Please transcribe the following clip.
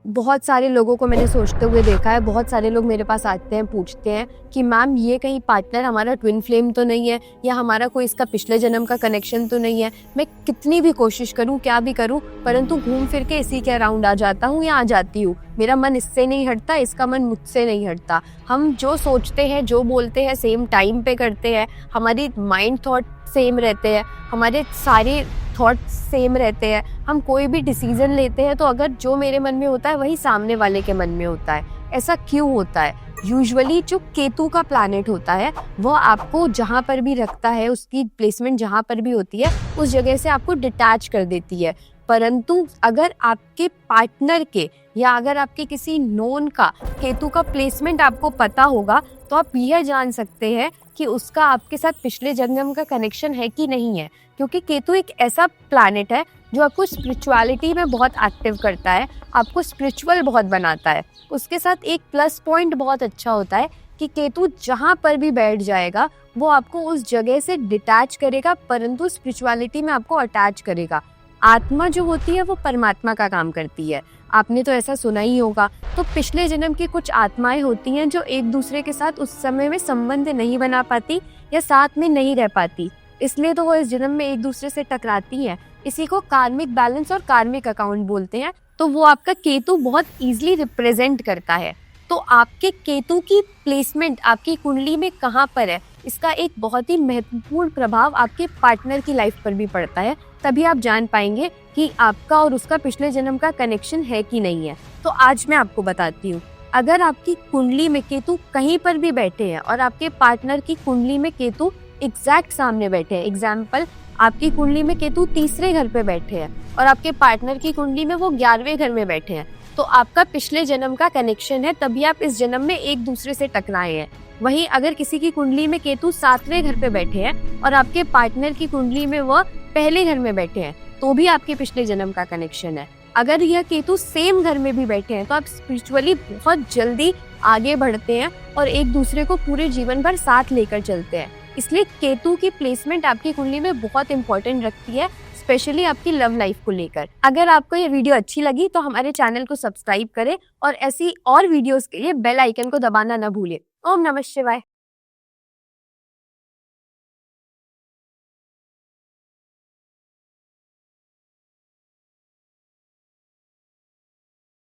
बहुत सारे लोगों को मैंने सोचते हुए देखा है, बहुत सारे लोग मेरे पास आते हैं, पूछते हैं कि मैम ये कहीं पार्टनर हमारा ट्विन फ्लेम तो नहीं है, या हमारा कोई इसका पिछले जन्म का कनेक्शन तो नहीं है। मैं कितनी भी कोशिश करूं, क्या भी करूं, परंतु घूम फिर के इसी के अराउंड आ जाता हूं या आ जाती हूं। मेरा मन इससे नहीं हटता, इसका मन मुझसे नहीं हटता। हम जो सोचते हैं, जो बोलते हैं, सेम टाइम पे करते हैं। हमारी माइंड थॉट सेम रहते हैं, हमारे सारे थॉट्स सेम रहते हैं। हम कोई भी डिसीजन लेते हैं तो अगर जो मेरे मन में होता है वही सामने वाले के मन में होता है। ऐसा क्यों होता है? यूजुअली जो केतु का प्लैनेट होता है वो आपको जहाँ पर भी रखता है, उसकी प्लेसमेंट जहाँ पर भी होती है उस जगह से आपको डिटैच कर देती है। परंतु अगर आपके पार्टनर के या अगर आपके किसी नोन का केतु का प्लेसमेंट आपको पता होगा तो आप यह जान सकते हैं कि उसका आपके साथ पिछले जन्म का कनेक्शन है कि नहीं है। क्योंकि केतु एक ऐसा प्लैनेट है जो आपको स्पिरिचुअलिटी में बहुत एक्टिव करता है, आपको स्पिरिचुअल बहुत बनाता है। उसके साथ एक प्लस पॉइंट बहुत अच्छा होता है कि केतु जहाँ पर भी बैठ जाएगा वो आपको उस जगह से डिटैच करेगा, परंतु स्पिरिचुअलिटी में आपको अटैच करेगा। आत्मा जो होती है वो परमात्मा का काम करती है, आपने तो ऐसा सुना ही होगा। तो पिछले जन्म की कुछ आत्माएं होती हैं जो एक दूसरे के साथ उस समय में संबंध नहीं बना पाती या साथ में नहीं रह पाती, इसलिए तो वो इस जन्म में एक दूसरे से टकराती हैं। इसी को कार्मिक बैलेंस और कार्मिक अकाउंट बोलते हैं। तो वो आपका केतु बहुत ईजिली रिप्रेजेंट करता है। तो आपके केतु की प्लेसमेंट आपकी कुंडली में कहाँ पर है, इसका एक बहुत ही महत्वपूर्ण प्रभाव आपके पार्टनर की लाइफ पर भी पड़ता है। तभी आप जान पाएंगे कि आपका और उसका पिछले जन्म का कनेक्शन है कि नहीं है। तो आज मैं आपको बताती हूँ, अगर आपकी कुंडली में केतु कहीं पर भी बैठे हैं और आपके पार्टनर की कुंडली में केतु एग्जैक्ट सामने बैठे हैं, एग्जाम्पल आपकी कुंडली में केतु तीसरे घर पे बैठे हैं और आपके पार्टनर की कुंडली में वो 11वें घर में बैठे हैं, तो आपका पिछले जन्म का कनेक्शन है, तभी आप इस जन्म में एक दूसरे से टकराए हैं। वहीं अगर किसी की कुंडली में केतु 7वें घर पे बैठे हैं और आपके पार्टनर की कुंडली में वह पहले घर में बैठे हैं, तो भी आपके पिछले जन्म का कनेक्शन है। अगर यह केतु सेम घर में भी बैठे हैं तो आप स्पिरिचुअली बहुत जल्दी आगे बढ़ते हैं और एक दूसरे को पूरे जीवन भर साथ लेकर चलते हैं। इसलिए केतु की प्लेसमेंट आपकी कुंडली में बहुत इंपॉर्टेंट रखती है, स्पेशली आपकी लव लाइफ को लेकर। अगर आपको ये वीडियो अच्छी लगी तो हमारे चैनल को सब्सक्राइब करें और ऐसी और वीडियोस के लिए बेल आइकन को दबाना न भूलें। ओम नमः शिवाय।